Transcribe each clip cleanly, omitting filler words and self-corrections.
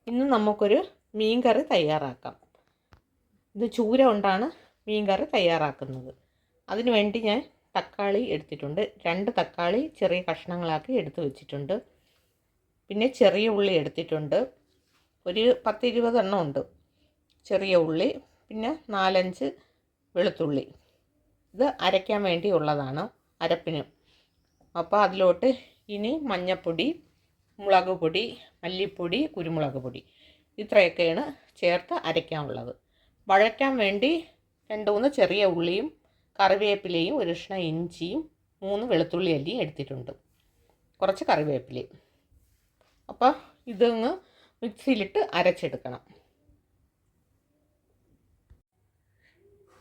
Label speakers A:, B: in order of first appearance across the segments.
A: ഇന്ന് നമുക്കൊരു മീൻ കറി തയ്യാറാക്കാം. ഇത് ചൂര കൊണ്ടാണ് മീൻ കറി തയ്യാറാക്കുന്നത്. അതിനു വേണ്ടി ഞാൻ തക്കാളി എടുത്തിട്ടുണ്ട്. 2 തക്കാളി ചെറിയ കഷ്ണങ്ങളാക്കി എടുത്തു വെച്ചിട്ടുണ്ട്. പിന്നെ ചെറിയ ഉള്ളി എടുത്തിട്ടുണ്ട്. ഒരു 10-20 എണ്ണം ഉണ്ട് ചെറിയ ഉള്ളി. പിന്നെ 4-5 വെളുത്തുള്ളി. ഇത് അരയ്ക്കാൻ വേണ്ടിയുള്ളതാണ്, അരപ്പിന്. അപ്പോൾ അതിലോട്ട് ഇനി മഞ്ഞൾപ്പൊടി, മുളക് പൊടി, മല്ലിപ്പൊടി, കുരുമുളക് പൊടി ഇത്രയൊക്കെയാണ് ചേർത്ത് അരയ്ക്കാനുള്ളത്. വഴറ്റാൻ വേണ്ടി 2-3 ചെറിയ ഉള്ളിയും കറിവേപ്പിലയും ഒരു കഷ്ണം ഇഞ്ചിയും 3 വെളുത്തുള്ളി അല്ലിയും എടുത്തിട്ടുണ്ട്, കുറച്ച് കറിവേപ്പിലയും. അപ്പോൾ ഇതൊന്ന് മിക്സിയിലിട്ട് അരച്ചെടുക്കണം.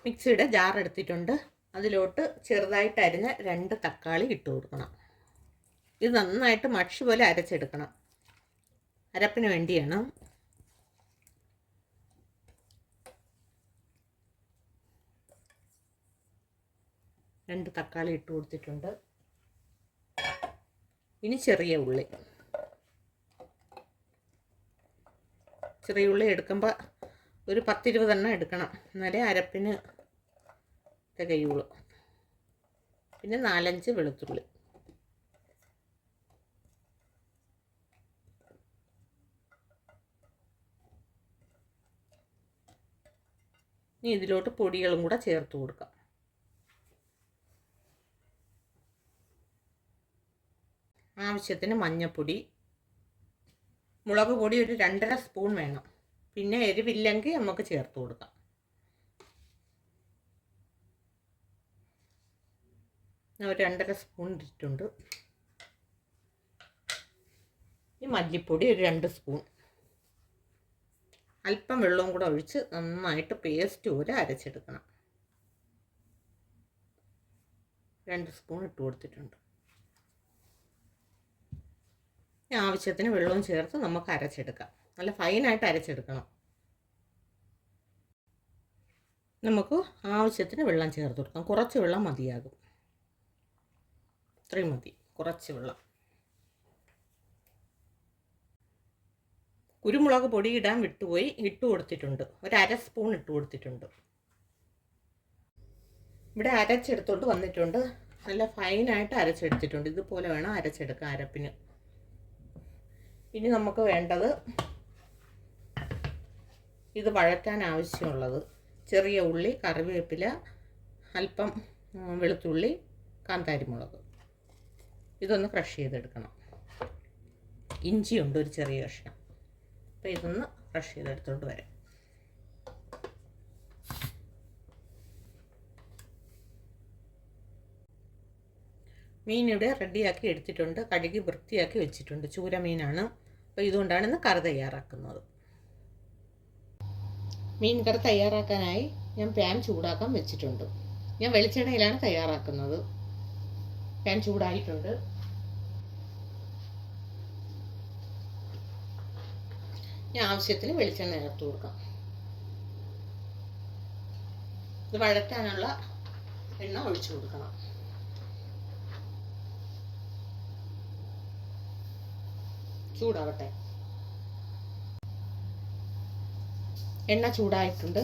A: മിക്സിയുടെ ജാർ എടുത്തിട്ടുണ്ട്. അതിലോട്ട് ചെറുതായിട്ട് അരിഞ്ഞ 2 തക്കാളി ഇട്ട് കൊടുക്കണം. ഇത് നന്നായിട്ട് മഷി പോലെ അരച്ചെടുക്കണം, അരപ്പിന് വേണ്ടിയാണ്. രണ്ട് തക്കാളി ഇട്ട് കൊടുത്തിട്ടുണ്ട്. ഇനി ചെറിയ ഉള്ളി എടുക്കുമ്പോൾ ഒരു 10-20 എണ്ണം എടുക്കണം, എന്നാലേ അരപ്പിന് തികയുള്ളൂ. പിന്നെ 4-5 വെളുത്തുള്ളി. ഇനി ഇതിലോട്ട് പൊടികളും കൂടെ ചേർത്ത് കൊടുക്കാം. ആവശ്യത്തിന് മഞ്ഞൾപ്പൊടി, മുളക് പൊടി ഒരു 2.5 സ്പൂൺ വേണം. പിന്നെ എരിവില്ലെങ്കിൽ നമുക്ക് ചേർത്ത് കൊടുക്കാം. ഒരു 2.5 സ്പൂൺ ഇട്ടിട്ടുണ്ട്. ഈ മല്ലിപ്പൊടി ഒരു 2 സ്പൂൺ. അല്പം വെള്ളവും കൂടെ ഒഴിച്ച് നന്നായിട്ട് പേസ്റ്റ് പോലെ അരച്ചെടുക്കണം. 2 സ്പൂൺ ഇട്ട് കൊടുത്തിട്ടുണ്ട്. ആവശ്യത്തിന് വെള്ളവും ചേർത്ത് നമുക്ക് അരച്ചെടുക്കാം. നല്ല ഫൈനായിട്ട് അരച്ചെടുക്കണം. നമുക്ക് ആവശ്യത്തിന് വെള്ളം ചേർത്ത് കൊടുക്കാം. കുറച്ച് വെള്ളം മതിയാകും. ഇത്രയും മതി, കുറച്ച് വെള്ളം. കുരുമുളക് പൊടി ഇടാൻ വിട്ടുപോയി, ഇട്ട് കൊടുത്തിട്ടുണ്ട്. ഒരു 1/2 സ്പൂൺ ഇട്ട് കൊടുത്തിട്ടുണ്ട്. ഇവിടെ അരച്ചെടുത്തോണ്ട് വന്നിട്ടുണ്ട്. നല്ല ഫൈനായിട്ട് അരച്ചെടുത്തിട്ടുണ്ട്. ഇതുപോലെ വേണം അരച്ചെടുക്കാൻ അരപ്പിന്. ഇനി നമുക്ക് വേണ്ടത് ഇത് വഴറ്റാൻ ആവശ്യമുള്ളത് ചെറിയ ഉള്ളി, കറിവേപ്പില, അല്പം വെളുത്തുള്ളി, കാന്താരിമുളക്. ഇതൊന്ന് ക്രഷ് ചെയ്തെടുക്കണം. ഇഞ്ചിയുണ്ട് ഒരു ചെറിയ കഷ്ണം. അപ്പോൾ ഇതൊന്ന് ക്രഷ് ചെയ്തെടുത്തോണ്ട് വരാം. മീൻ ഇവിടെ റെഡിയാക്കി എടുത്തിട്ടുണ്ട്. കഴുകി വൃത്തിയാക്കി വെച്ചിട്ടുണ്ട്. ചൂര മീനാണ്. അപ്പോൾ ഇതുകൊണ്ടാണ് ഇന്ന് കറി തയ്യാറാക്കുന്നത്. മീൻ കറി തയ്യാറാക്കാനായി ഞാൻ പാൻ ചൂടാക്കാൻ വെച്ചിട്ടുണ്ട്. ഞാൻ വെളിച്ചെണ്ണയിലാണ് തയ്യാറാക്കുന്നത്. പാൻ ചൂടായിട്ടുണ്ട്. ഞാൻ ആവശ്യത്തിന് വെളിച്ചെണ്ണ ചേർത്ത് കൊടുക്കാം. ഇത് വഴറ്റാനുള്ള എണ്ണ ഒഴിച്ചു കൊടുക്കണം. ചൂടാവട്ടെ. എണ്ണ ചൂടായിട്ടുണ്ട്.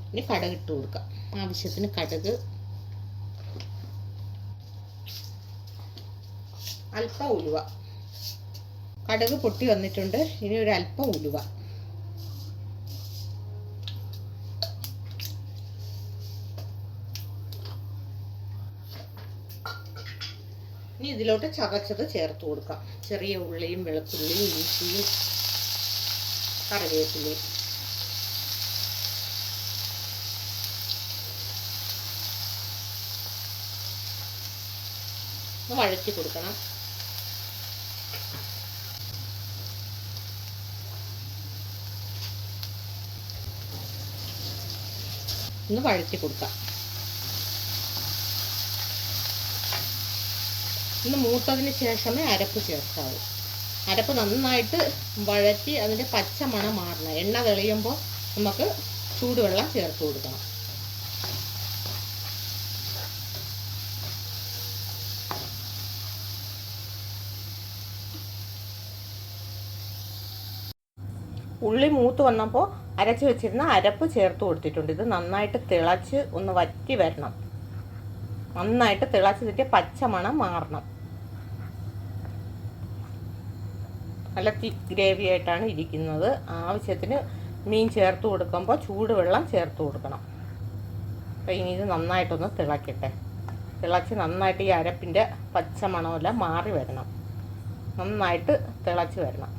A: ഇനി കടുക് ഇട്ട് കൊടുക്കാം. ആവശ്യത്തിന് കടുക്, അല്പം ഉലുവ. കടുക് പൊട്ടി വന്നിട്ടുണ്ട്. ഇനി ഒരു അല്പം ഉലുവ. ഇനി ഇതിലോട്ട് ചതച്ചത് ചേർത്ത് കൊടുക്കാം. ചെറിയ ഉള്ളിയും വെളുത്തുള്ളിയും ഇഞ്ചിയും കറിവേപ്പിലയും. ഒന്ന് വഴറ്റി കൊടുക്കണം. ഒന്ന് വഴറ്റി കൊടുക്കാം. ഒന്ന് മൂത്തതിന് ശേഷമേ അരപ്പ് ചേർക്കാവൂ. അരപ്പ് നന്നായിട്ട് വഴറ്റി അതിൻ്റെ പച്ച മണം മാറണം. എണ്ണ തെളിയുമ്പോൾ നമുക്ക് ചൂടുവെള്ളം ചേർത്ത് കൊടുക്കണം. ഉള്ളി മൂത്ത് വന്നപ്പോൾ അരച്ച് വെച്ചിരുന്ന അരപ്പ് ചേർത്ത് കൊടുത്തിട്ടുണ്ട്. ഇത് നന്നായിട്ട് തിളച്ച് ഒന്ന് വറ്റി വരണം. നന്നായിട്ട് തിളച്ച് തെറ്റിയ പച്ചമണം മാറണം. നല്ല തിക്ക് ഗ്രേവി ആയിട്ടാണ് ഇരിക്കുന്നത്. ആവശ്യത്തിന് മീൻ ചേർത്ത് കൊടുക്കുമ്പോൾ ചൂടുവെള്ളം ചേർത്ത് കൊടുക്കണം. അപ്പോൾ ഇനി ഇത് നന്നായിട്ടൊന്ന് തിളക്കട്ടെ. തിളച്ച് നന്നായിട്ട് ഈ അരപ്പിൻ്റെ പച്ചമണമെല്ലാം മാറി വരണം. നന്നായിട്ട് തിളച്ച് വരണം.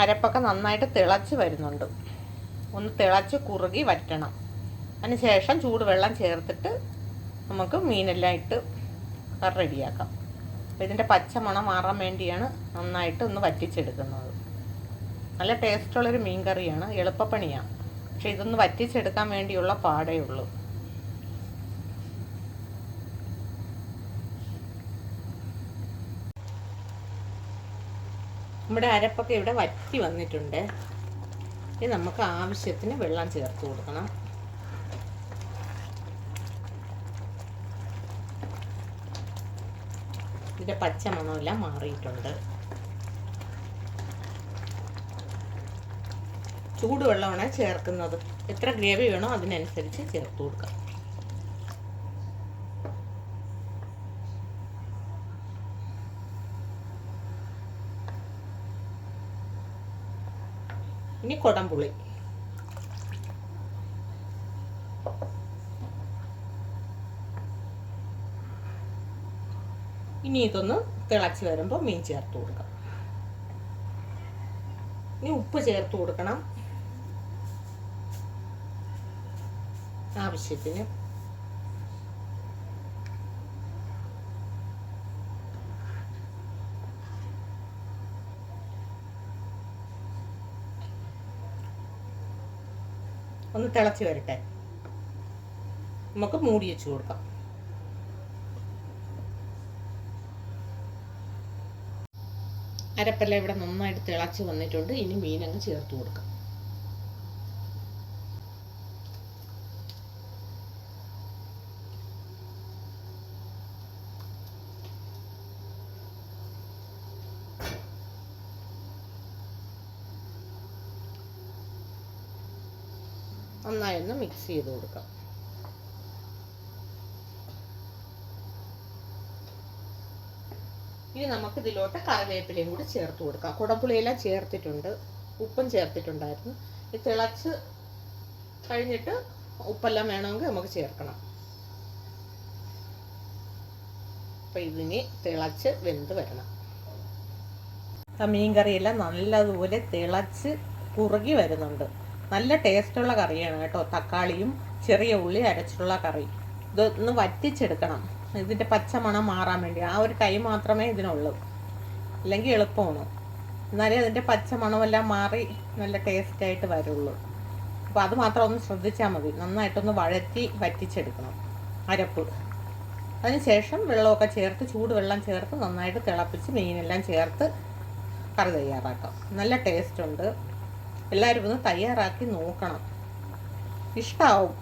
A: അരപ്പൊക്കെ നന്നായിട്ട് തിളച്ച് വരുന്നുണ്ട്. ഒന്ന് തിളച്ച് കുറുകി വറ്റണം. അതിന് ശേഷം ചൂടുവെള്ളം ചേർത്തിട്ട് നമുക്ക് മീനെല്ലാം ഇട്ട് റെഡിയാക്കാം. അപ്പോൾ ഇതിൻ്റെ പച്ചമണം മാറാൻ വേണ്ടിയാണ് നന്നായിട്ട് ഒന്ന് വറ്റിച്ചെടുക്കുന്നത്. നല്ല ടേസ്റ്റുള്ളൊരു മീൻ കറിയാണ്, എളുപ്പപ്പണിയാണ്. പക്ഷേ ഇതൊന്ന് വറ്റിച്ചെടുക്കാൻ വേണ്ടിയുള്ള പാടേ ഉള്ളൂ. നമ്മുടെ അരപ്പൊക്കെ ഇവിടെ വറ്റി വന്നിട്ടുണ്ട്. ഇനി നമുക്ക് ആവശ്യത്തിന് വെള്ളം ചേർത്ത് കൊടുക്കണം. ഇതിൻ്റെ പച്ചമണമെല്ലാം മാറിയിട്ടുണ്ട്. ചൂടുവെള്ളമാണ് ചേർക്കുന്നത്. എത്ര ഗ്രേവി വേണോ അതിനനുസരിച്ച് ചേർത്ത് കൊടുക്കാം. ഇനി കൊടംപുളി. ഇനി ഇതൊന്ന് തിളച്ച് വരുമ്പോൾ മീൻ ചേർത്ത് കൊടുക്കാം. ഇനി ഉപ്പ് ചേർത്ത് കൊടുക്കണം ആവശ്യത്തിന്. ഒന്ന് തിളച്ച് വരട്ടെ. നമുക്ക് മൂടി വെച്ച് കൊടുക്കാം. അരപ്പെല്ലാം ഇവിടെ നന്നായിട്ട് തിളച്ച് വന്നിട്ടുണ്ട്. ഇനി മീനങ്ങ് ചേർത്ത് കൊടുക്കാം. നന്നായി ഒന്ന് മിക്സ് ചെയ്ത് കൊടുക്കാം. ഇനി നമുക്ക് ഇതിലോട്ട് കറിവേപ്പിലയും കൂടി ചേർത്ത് കൊടുക്കാം. കുടംപുളിയെല്ലാം ചേർത്തിട്ടുണ്ട്, ഉപ്പും ചേർത്തിട്ടുണ്ടായിരുന്നു. ഇത് തിളച്ച് കഴിഞ്ഞിട്ട് ഉപ്പെല്ലാം വേണമെങ്കിൽ നമുക്ക് ചേർക്കണം. അപ്പം ഇതിന് തിളച്ച് വെന്ത് വരണം. മീൻ കറിയെല്ലാം നല്ലതുപോലെ തിളച്ച് കുറുകി വരുന്നുണ്ട്. നല്ല ടേസ്റ്റുള്ള കറിയാണ് കേട്ടോ. തക്കാളിയും ചെറിയ ഉള്ളി അരച്ചിട്ടുള്ള കറി. ഇതൊന്ന് വറ്റിച്ചെടുക്കണം, ഇതിൻ്റെ പച്ചമണം മാറാൻ വേണ്ടി. ആ ഒരു ടൈം മാത്രമേ ഇതിനുള്ളൂ, അല്ലെങ്കിൽ എളുപ്പമാണ്. എന്നാലേ അതിൻ്റെ പച്ചമണമെല്ലാം മാറി നല്ല ടേസ്റ്റായിട്ട് വരുള്ളൂ. അപ്പോൾ അത് മാത്രം ഒന്ന് ശ്രദ്ധിച്ചാൽ മതി. നന്നായിട്ടൊന്ന് വറ്റിച്ചെടുക്കണം അരപ്പ്. അതിനുശേഷം വെള്ളമൊക്കെ ചേർത്ത് ചൂടുവെള്ളം ചേർത്ത് നന്നായിട്ട് തിളപ്പിച്ച് മീനെല്ലാം ചേർത്ത് കറി തയ്യാറാക്കാം. നല്ല ടേസ്റ്റുണ്ട്. എല്ലാവരും ഒന്ന് തയ്യാറാക്കി നോക്കണം, ഇഷ്ടമാവും.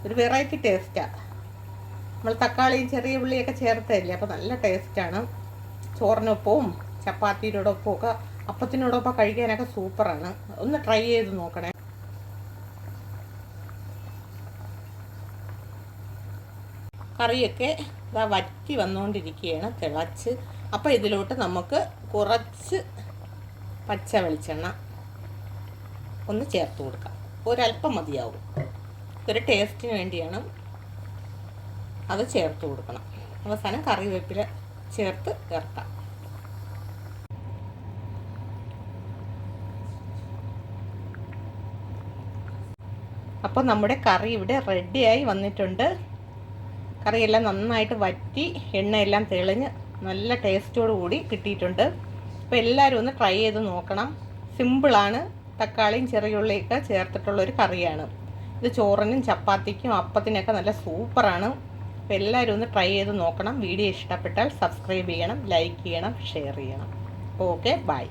A: ഒരു വെറൈറ്റി ടേസ്റ്റാണ്. നമ്മൾ തക്കാളിയും ചെറിയ ഉള്ളിയൊക്കെ ചേർത്തല്ലേ, അപ്പോൾ നല്ല ടേസ്റ്റാണ്. ചോറിനൊപ്പവും ചപ്പാത്തിയോടൊപ്പവും ഒക്കെ അപ്പത്തിനോടൊപ്പം കഴിക്കാനൊക്കെ സൂപ്പറാണ്. ഒന്ന് ട്രൈ ചെയ്ത് നോക്കണേ. കറിയൊക്കെ ഇതാ വറ്റി വന്നുകൊണ്ടിരിക്കുകയാണ് തിളച്ച്. അപ്പോൾ ഇതിലോട്ട് നമുക്ക് കുറച്ച് പച്ച വെളിച്ചെണ്ണ ഒന്ന് ചേർത്ത് കൊടുക്കാം. ഒരല്പം മതിയാവും. ഒരു ടേസ്റ്റിന് വേണ്ടിയാണ് അത് ചേർത്ത് കൊടുക്കണം. അവസാനം കറിവേപ്പില ചേർത്ത് ഇറക്കാം. അപ്പോൾ നമ്മുടെ കറി ഇവിടെ റെഡിയായി വന്നിട്ടുണ്ട്. കറിയെല്ലാം നന്നായിട്ട് വറ്റി എണ്ണയെല്ലാം തെളിഞ്ഞ് നല്ല ടേസ്റ്റോടു കൂടി കിട്ടിയിട്ടുണ്ട്. അപ്പോൾ എല്ലാവരും ഒന്ന് ട്രൈ ചെയ്ത് നോക്കണം. സിമ്പിളാണ്. തക്കാളിയും ചെറിയുള്ളിയൊക്കെ ചേർത്തിട്ടുള്ളൊരു കറിയാണ്. ഇത് ചോറിനും ചപ്പാത്തിക്കും അപ്പത്തിനൊക്കെ നല്ല സൂപ്പറാണ്. അപ്പോൾ എല്ലാവരും ഒന്ന് ട്രൈ ചെയ്ത് നോക്കണം. വീഡിയോ ഇഷ്ടപ്പെട്ടാൽ സബ്സ്ക്രൈബ് ചെയ്യണം, ലൈക്ക് ചെയ്യണം, ഷെയർ ചെയ്യണം. Okay, by.